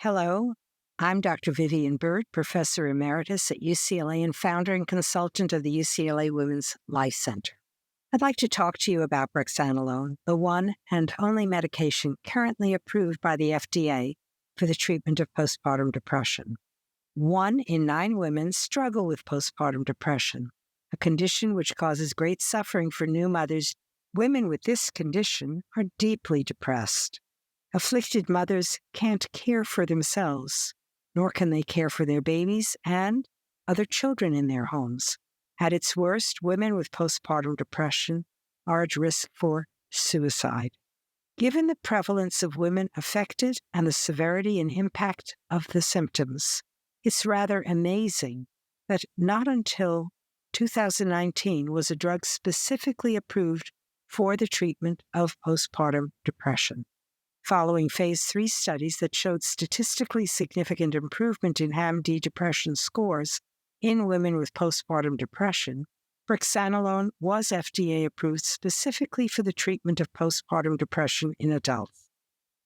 Hello, I'm Dr. Vivien Burt, Professor Emeritus at UCLA and founder and consultant of the UCLA Women's Life Center. I'd like to talk to you about Brexanolone, the one and only medication currently approved by the FDA for the treatment of postpartum depression. 1 in 9 women struggle with postpartum depression, a condition which causes great suffering for new mothers. Women with this condition are deeply depressed. Afflicted mothers can't care for themselves, nor can they care for their babies and other children in their homes. At its worst, women with postpartum depression are at risk for suicide. Given the prevalence of women affected and the severity and impact of the symptoms, it's rather amazing that not until 2019 was a drug specifically approved for the treatment of postpartum depression. Following Phase 3 studies that showed statistically significant improvement in HAM-D depression scores in women with postpartum depression, Brexanolone was FDA approved specifically for the treatment of postpartum depression in adults.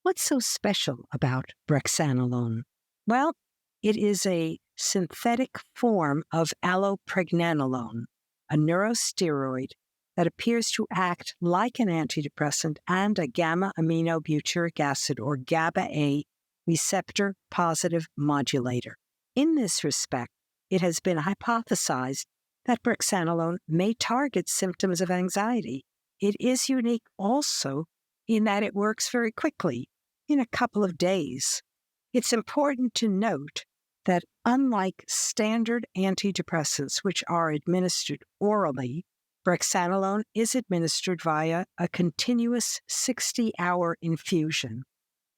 What's so special about Brexanolone? Well, it is a synthetic form of allopregnanolone, a neurosteroid that appears to act like an antidepressant and a gamma-aminobutyric acid, or GABA-A, receptor-positive modulator. In this respect, it has been hypothesized that Brexanolone may target symptoms of anxiety. It is unique also in that it works very quickly, in a couple of days. It's important to note that unlike standard antidepressants, which are administered orally, Brexanolone is administered via a continuous 60-hour infusion.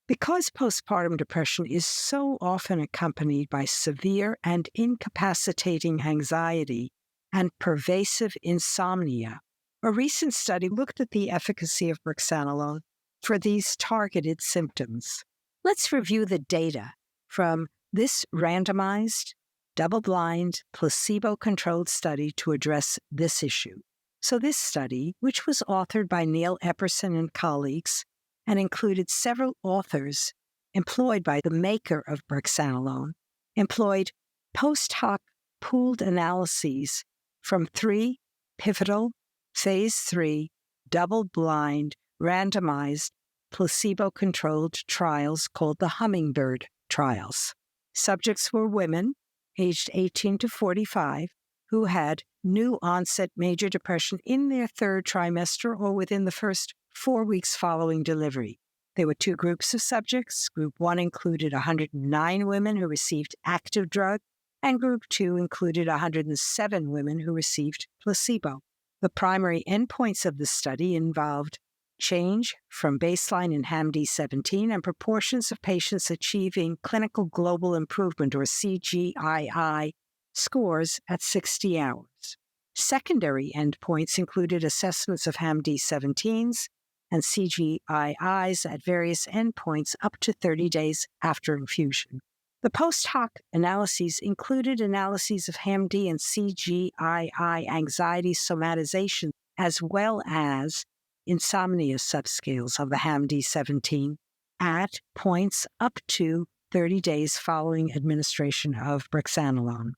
Because postpartum depression is so often accompanied by severe and incapacitating anxiety and pervasive insomnia, a recent study looked at the efficacy of Brexanolone for these targeted symptoms. Let's review the data from this randomized, double-blind, placebo-controlled study to address this issue. So this study, which was authored by Neil Epperson and colleagues and included several authors employed by the maker of Brexanolone, employed post-hoc pooled analyses from 3 pivotal, Phase 3, double-blind, randomized, placebo-controlled trials called the Hummingbird trials. Subjects were women aged 18 to 45 who had new-onset major depression in their 3rd trimester or within the first 4 weeks following delivery. There were 2 groups of subjects. Group 1 included 109 women who received active drug, and Group 2 included 107 women who received placebo. The primary endpoints of the study involved change from baseline in HAM-D17 and proportions of patients achieving clinical global improvement, or CGI-I, scores at 60 hours. Secondary endpoints included assessments of HAM-D17s and CGI-Is at various endpoints up to 30 days after infusion. The post-hoc analyses included analyses of HAM-D and CGI-I anxiety somatization, as well as insomnia subscales of the HAM-D17 at points up to 30 days following administration of Brexanolone.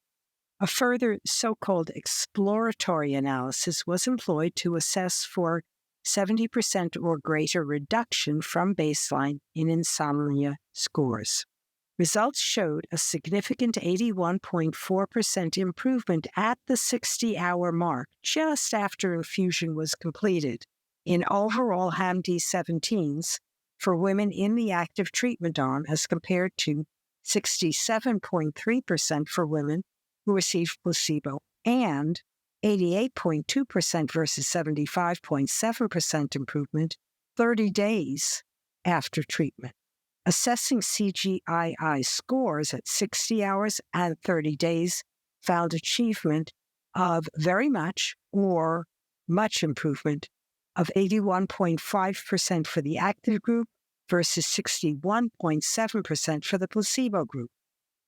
A further so-called exploratory analysis was employed to assess for 70% or greater reduction from baseline in insomnia scores. Results showed a significant 81.4% improvement at the 60-hour mark just after infusion was completed in overall HAM-D17s for women in the active treatment arm, as compared to 67.3% for women who received placebo and 88.2% versus 75.7% improvement 30 days after treatment. Assessing CGI-I scores at 60 hours and 30 days found achievement of very much or much improvement of 81.5% for the active group versus 61.7% for the placebo group.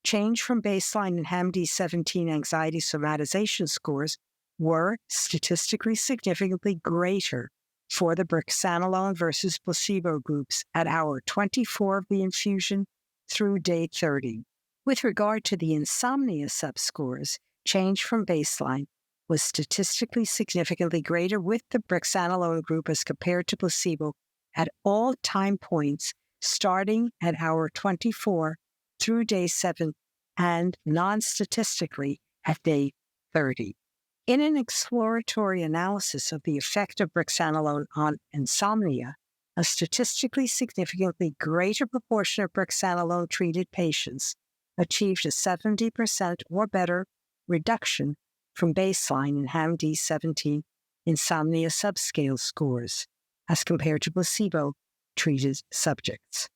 Change from baseline in HAM-D17 anxiety somatization scores were statistically significantly greater for the Brexanolone versus placebo groups at hour 24 of the infusion through day 30. With regard to the insomnia subscores, change from baseline was statistically significantly greater with the Brexanolone group as compared to placebo at all time points, starting at hour 24 through day 7 and non-statistically at day 30. In an exploratory analysis of the effect of Brexanolone on insomnia, a statistically significantly greater proportion of Brexanolone-treated patients achieved a 70% or better reduction from baseline in HAM-D17 insomnia subscale scores as compared to placebo-treated subjects.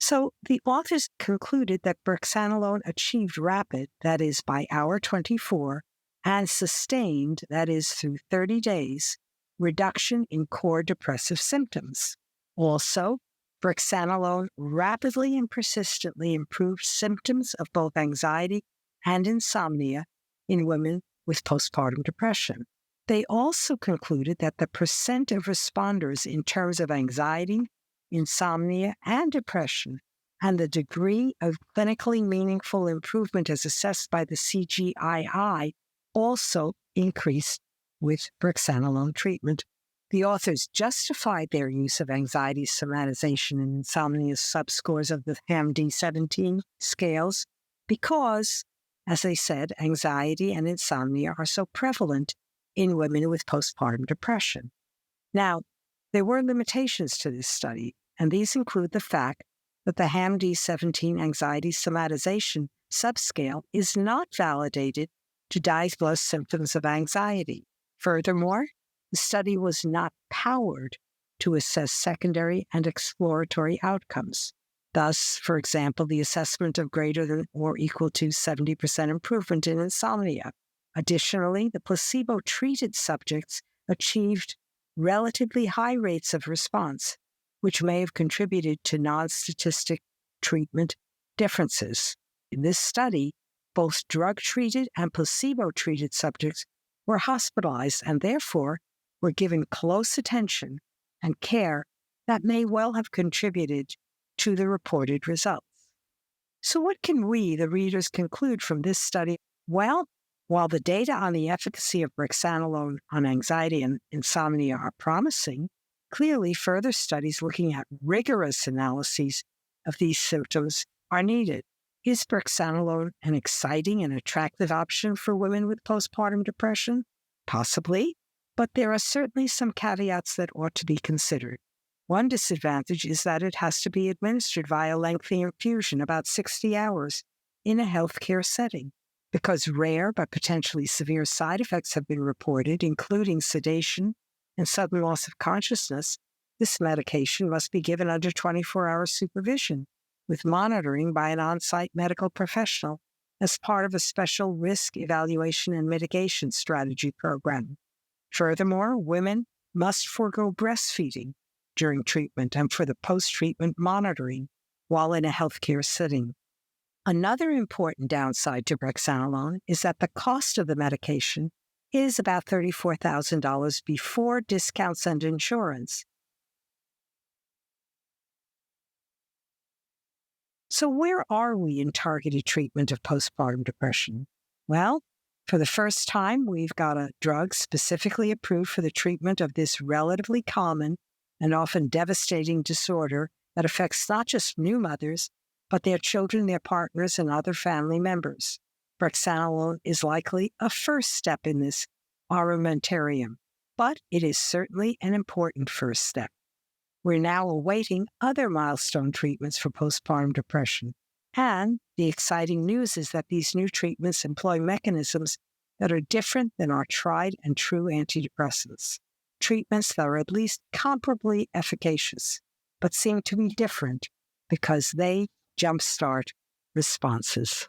So the authors concluded that Brexanolone achieved rapid, that is by hour 24, and sustained, that is through 30 days, reduction in core depressive symptoms. Also, Brexanolone rapidly and persistently improved symptoms of both anxiety and insomnia in women with postpartum depression. They also concluded that the percent of responders in terms of anxiety, insomnia, and depression, and the degree of clinically meaningful improvement as assessed by the CGI also increased with Brexanolone treatment. The authors justified their use of anxiety somatization and insomnia subscores of the HAM-D17 scales because, as they said, anxiety and insomnia are so prevalent in women with postpartum depression. Now, there were limitations to this study, and these include the fact that the HAM-D17 anxiety somatization subscale is not validated to diagnose symptoms of anxiety. Furthermore, the study was not powered to assess secondary and exploratory outcomes. Thus, for example, the assessment of greater than or equal to 70% improvement in insomnia. Additionally, the placebo-treated subjects achieved relatively high rates of response, which may have contributed to non-statistic treatment differences. In this study, both drug-treated and placebo-treated subjects were hospitalized and therefore were given close attention and care that may well have contributed to the reported results. So what can we, the readers, conclude from this study? Well, while the data on the efficacy of Brexanolone on anxiety and insomnia are promising, clearly further studies looking at rigorous analyses of these symptoms are needed. Is Brexanolone an exciting and attractive option for women with postpartum depression? Possibly, but there are certainly some caveats that ought to be considered. One disadvantage is that it has to be administered via lengthy infusion, about 60 hours, in a healthcare setting. Because rare but potentially severe side effects have been reported, including sedation and sudden loss of consciousness, this medication must be given under 24-hour supervision, with monitoring by an on-site medical professional as part of a special risk evaluation and mitigation strategy program. Furthermore, women must forego breastfeeding during treatment and for the post-treatment monitoring while in a healthcare setting. Another important downside to Brexanolone is that the cost of the medication is about $34,000 before discounts and insurance. So where are we in targeted treatment of postpartum depression? Well, for the first time, we've got a drug specifically approved for the treatment of this relatively common and often devastating disorder that affects not just new mothers, but their children, their partners, and other family members. Brexanolone is likely a first step in this armamentarium, but it is certainly an important first step. We're now awaiting other milestone treatments for postpartum depression. And the exciting news is that these new treatments employ mechanisms that are different than our tried and true antidepressants. Treatments that are at least comparably efficacious, but seem to be different because they jumpstart responses.